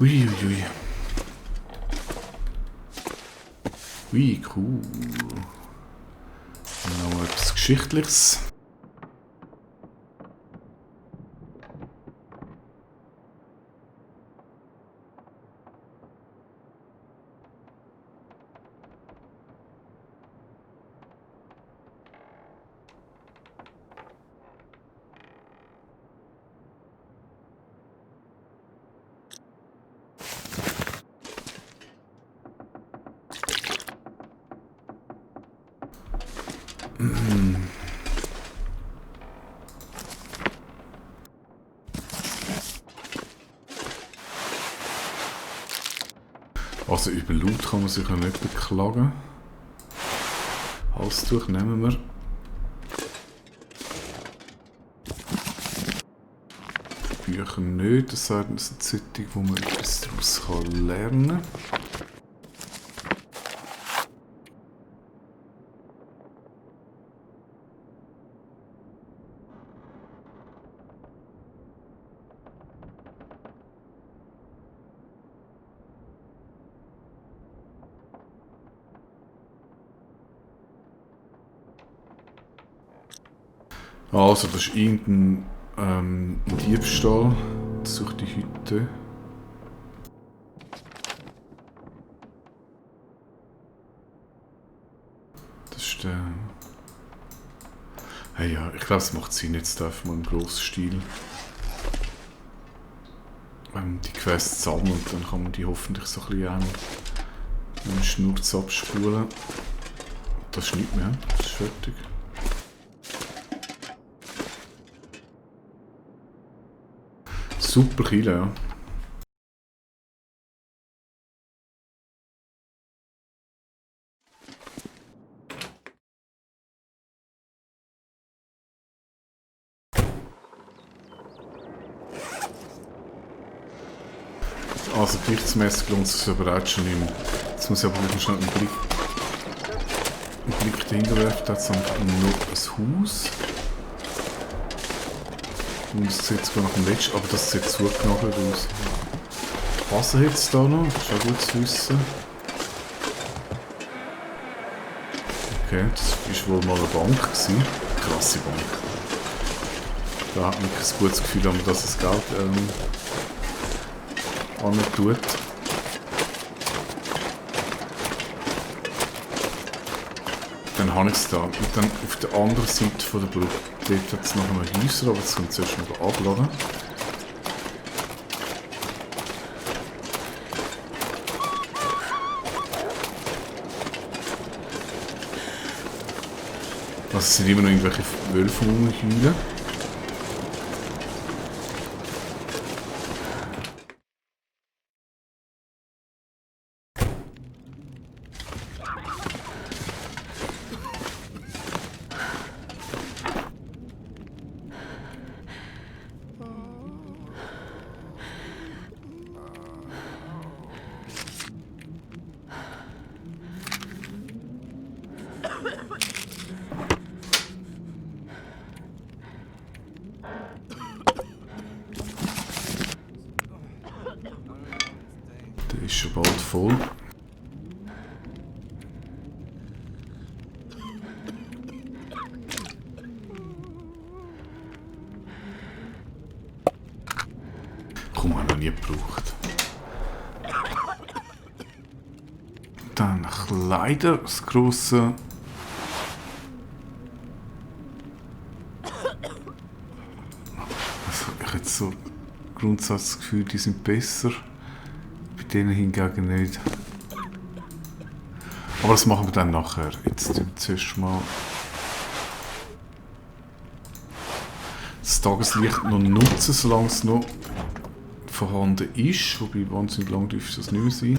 Uiuiui. Ui, cool. Noch etwas Geschichtliches. Also über Loot kann man sich ja nicht beklagen. Halstuch nehmen wir. Bücher nicht, das ist eine Zeitung, wo man etwas daraus lernen kann. Also, das ist irgendein Diebstahl. Das sucht die Hütte. Das ist der... Hey, ja, ich glaube, es macht Sinn jetzt einfach mal im grossen Stil. Die Quests sammeln und dann kann man die hoffentlich so ein bisschen einen Schnurz abspulen. Das ist nicht mehr, das ist fertig. Super Kill, ja. Also gewichtsmäßig lohnt es sich aber auch schon im... Jetzt muss ich aber wieder schnell einen Blick dahinter werfen. Da hat es einfach noch ein Haus. Und das sieht sogar nach dem letzten, aber das sieht zugenagelt aus. Wasser jetzt da noch, das ist auch gut zu wissen. Okay, das war wohl mal eine Bank gewesen. Krasse Bank. Da hat man ein gutes Gefühl, wenn man das Geld tut. Dann habe ich es da. Und dann auf der anderen Seite von der Brücke, dort hat es noch ein Häuser, aber das können wir zuerst mal abladen. Also es sind immer noch irgendwelche Wölfe rumheulen. Der ist schon bald voll. Komm, haben wir noch nie gebraucht. Dann Kleider, das grosse. Also, ich habe so grundsätzlich das Gefühl, die sind besser. Bei denen hingegen nicht. Aber das machen wir dann nachher. Jetzt tun wir zuerst mal das Tageslicht noch nutzen, solange es noch vorhanden ist. Wobei, wahnsinnig lang dürfte das nicht mehr sein.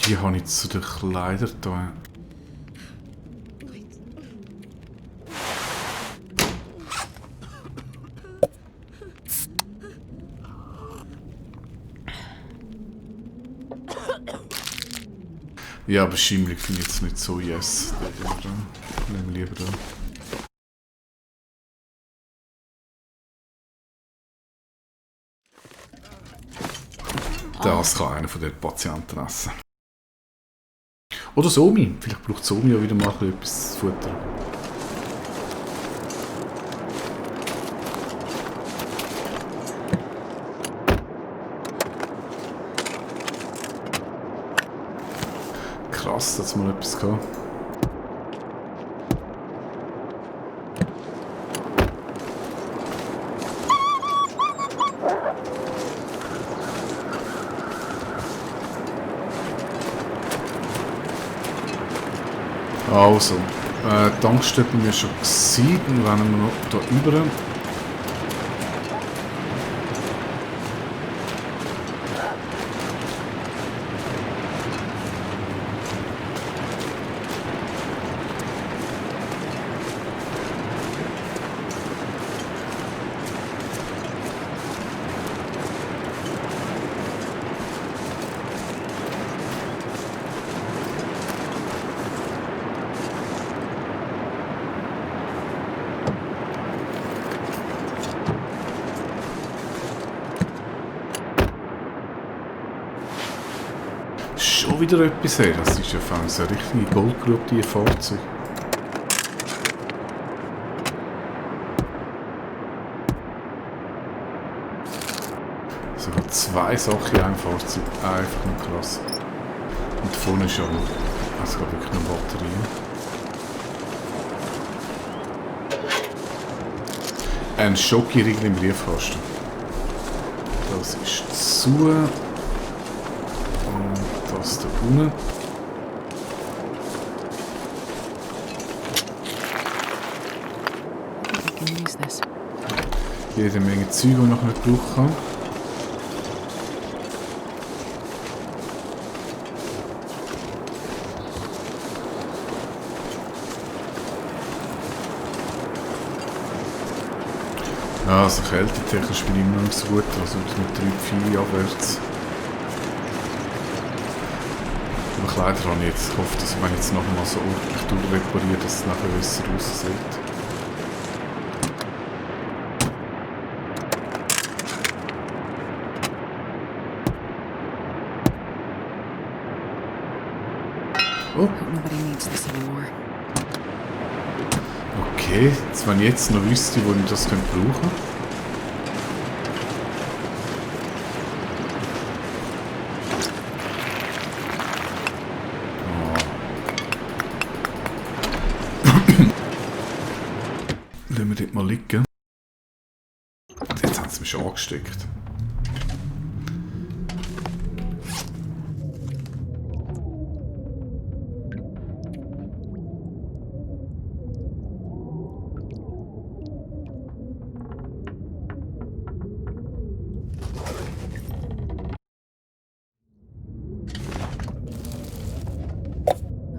Die habe ich zu den Kleidern da. Ja, aber Schimmelig finde ich jetzt nicht so yes. Nehmen wir lieber da. Das kann einer von den Patienten essen. Oder Somi. Vielleicht braucht Somi ja wieder mal etwas zu futtern. Krass, dass mal etwas gehabt. Also, die Tankstelle haben wir schon gesehen, dann rennen wir noch hier rüber. Schon wieder etwas her. Das ist ja fast eine richtige Goldgrube, die Fahrzeug. Sogar 2 Sachen in einem Fahrzeug. Einfach nur krass. Und vorne ist ja noch, also wirklich eine Batterie. Ein Schokoriegel im Briefkasten. Das ist zu. Das da unten. I can use this. Jede Menge Zeug, die ich noch nicht brauchen kann. Ja, also kältetechnisch bin ich immer noch nicht so gut, also mit 3-4 abwärts. Aber Kleider habe ich jetzt gehofft, dass wenn ich jetzt nachher mal so ordentlich durchrepariere, dass es nachher besser aussieht. Oh, Hope nobody needs this anymore. okay. Jetzt, wenn ich jetzt noch wüsste, wo ich das brauchen könnte. Lassen wir dort mal liegen. Jetzt haben sie mich schon angesteckt.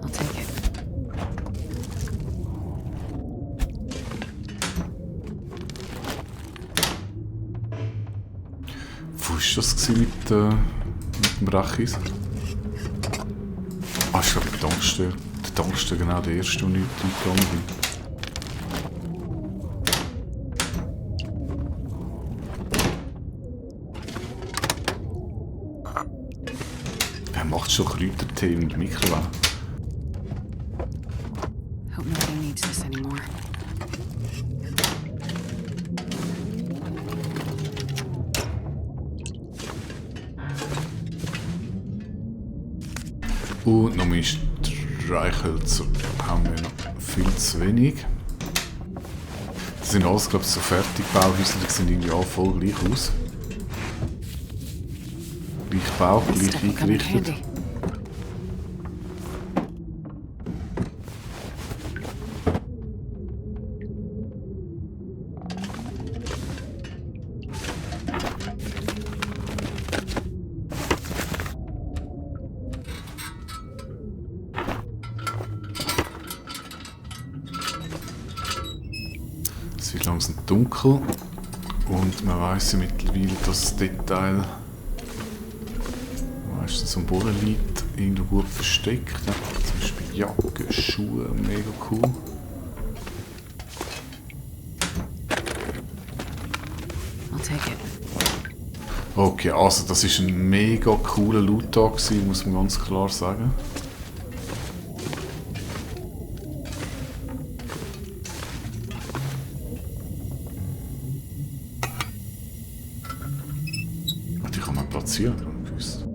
I'll take it. Wo war das mit dem Rachis? Ah, ich glaube, der Tankstelle. Der Tankstelle, genau, der erste, wo ich reingegangen bin. Wer macht schon Kräutertee in der Mikrowelle? Hope nobody needs this anymore. Und noch mehr Streichhölzer haben wir noch viel zu wenig. Das sind alles, glaube ich, so Fertigbauhäuser, die sehen irgendwie alle voll gleich aus. Gleich Bau, This gleich stuff will come in eingerichtet. handy. Es wird langsam dunkel und man weiss ja mittlerweile, dass das Detail... meistens Symbole liegt, irgendwo gut versteckt. Ja, zum Beispiel Jacke, Schuhe, mega cool. I'll take it. Okay, also das ist ein mega cooler Loot-Tag gewesen, muss man ganz klar sagen. Die kann man platzieren, habe ich gewusst.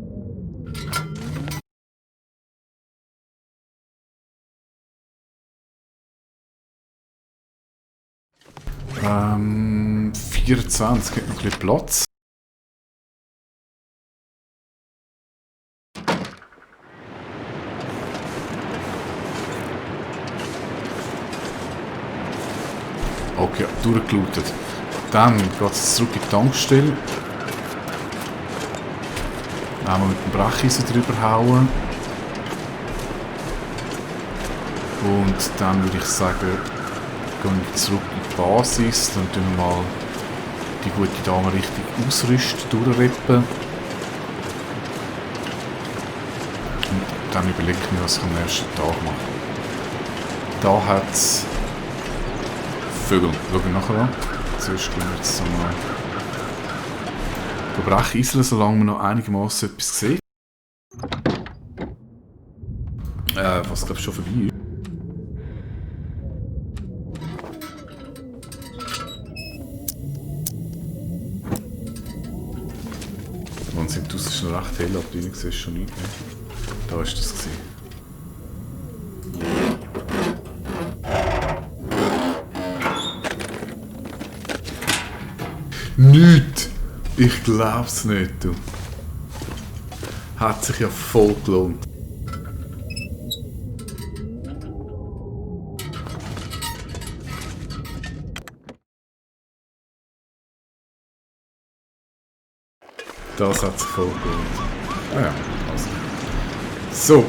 24, hat noch ein bisschen Platz. Okay, durchgelootet. Dann geht es zurück in die Tankstelle. Einmal mit dem Brecheisen drüber hauen. Und dann würde ich sagen, gehen wir zurück in die Basis. Dann tun wir mal die gute Dame richtig ausrüsten, durchrippen. Und dann überlege ich mir, was ich am ersten Tag mache. Da hat es Vögel. Schauen wir nachher an. Zuerst gehen wir jetzt mal Brecheisen, solange wir noch einigermaßen etwas sehen. Was glaube ich schon vorbei ist. Man sieht aus, es ist noch recht hell, aber drinnen siehst du schon nicht mehr. Da ist das gesehen. Nicht! Ich glaub's nicht, du. Hat sich ja voll gelohnt. Das hat sich voll gelohnt. Ah ja, also. So,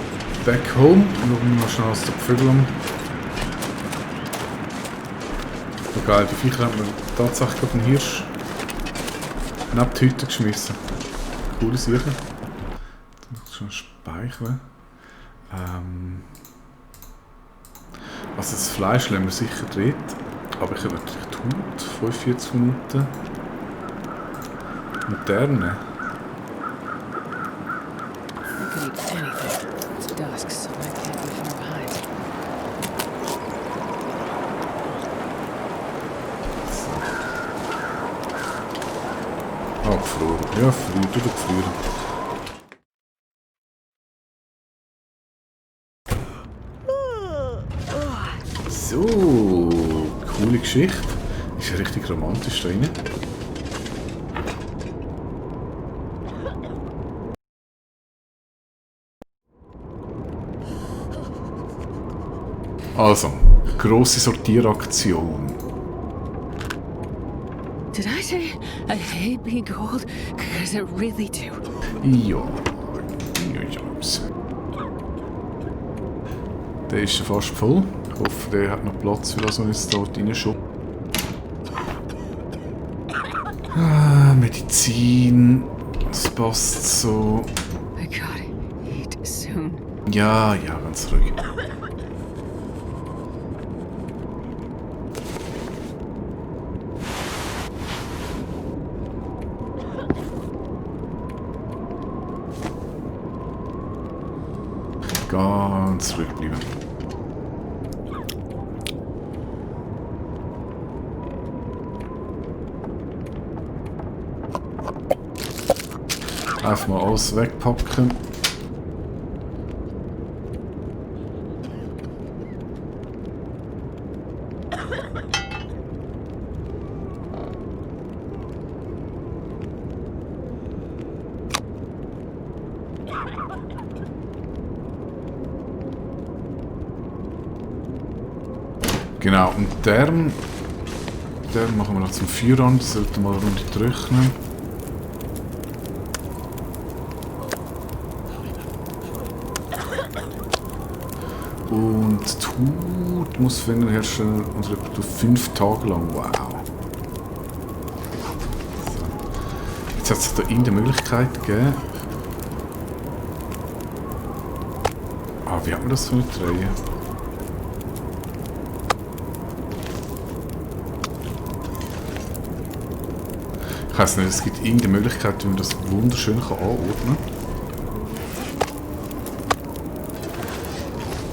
back home. Schauen wir mal schnell aus der Vögel an. Oh geil, die Viecher haben wir tatsächlich gerade einen Hirsch neben die Hütte geschmissen. Coole Sache. Dann muss ich schon speichern. Also das Fleisch lassen wir sicher drin. Aber ich habe natürlich die Haut, 45 Minuten. Moderne. I could eat anything. It's dusk, so I can't be far behind. Oh, gefroren. Ja, gefriert oder gefrieren. So, coole Geschichte. Ist ja richtig romantisch da rein. Also, grosse Sortieraktion. Did I say I hate being cold? Because I really do. Ja, Jungs. Der ist schon fast voll. Ich hoffe, der hat noch Platz für das, was jetzt dort reinschaut. Medizin. Das passt so. I gotta eat soon. Ja, ganz ruhig. Ganz ruhig bleiben. Einfach mal alles wegpacken. Genau, und der machen wir noch zum Feuer an, das sollte mal eine Runde trocknen. Und die Haut muss Finger herstellen und etwa 5 Tage lang. Wow. So. Jetzt hat es da in der Möglichkeit gegeben, Ah, wie hat man das so nicht drehen? Ich weiss nicht, es gibt irgendeine Möglichkeit, wie man das wunderschön anordnen kann.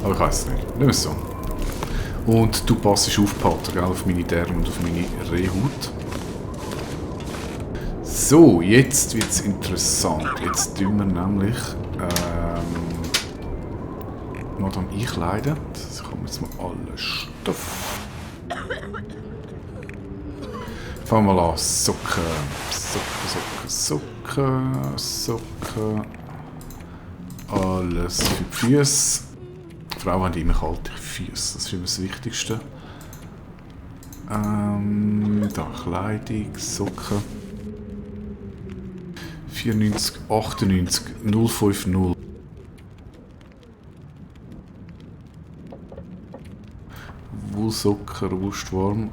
Aber ich weiss es nicht. Nehmen wir es so. Und du passest auf, Pater, gell, auf meine Därme und auf meine Rehhaut. So, jetzt wird es interessant. Jetzt tun wir nämlich Madame einkleiden. Das kommen jetzt mal alle Stoff. Fangen wir mal an. Socken. Socken. Alles für die Füße. Frauen haben immer kalte Füße. Das ist immer das Wichtigste. Da Kleidung, Socken. 94, 98, 050. Wollsocken, robust warm.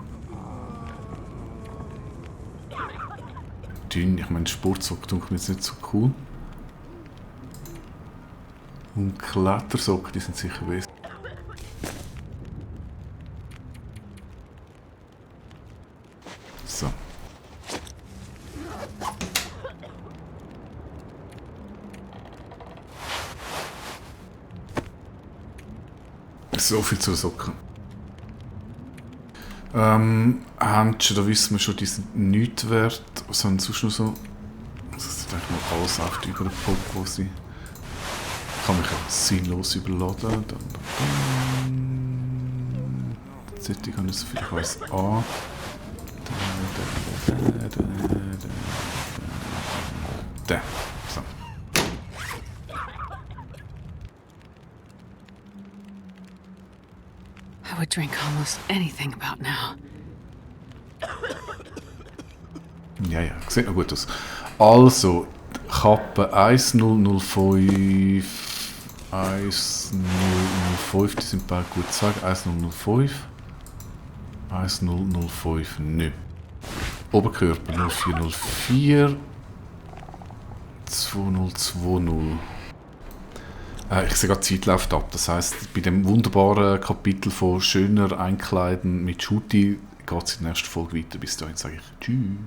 Dünn, ich meine Sportsocken tun mir jetzt nicht so cool. Und Klettersocken, die sind sicher besser. So. So viel zu Socken. Haben schon, da wissen wir schon, die sind nichts wert. Was haben sie sonst noch so? Das ist eigentlich mal alles auf über den Pop, wo sie. Ich kann mich auch sinnlos überladen. Sollte habe ich so viel, ich weiss. Der. So. I would drink almost anything about now. Ja, sieht noch gut aus. Also, Kappe 1005, 1005, die sind beide gut zu sagen. 1005, 1005, nicht. Oberkörper 0404, 2020. Ich sehe gerade, die Zeit läuft ab. Das heisst, bei dem wunderbaren Kapitel von schöner Einkleiden mit Shooty geht es in der nächsten Folge weiter. Bis dahin sage ich Tschüss.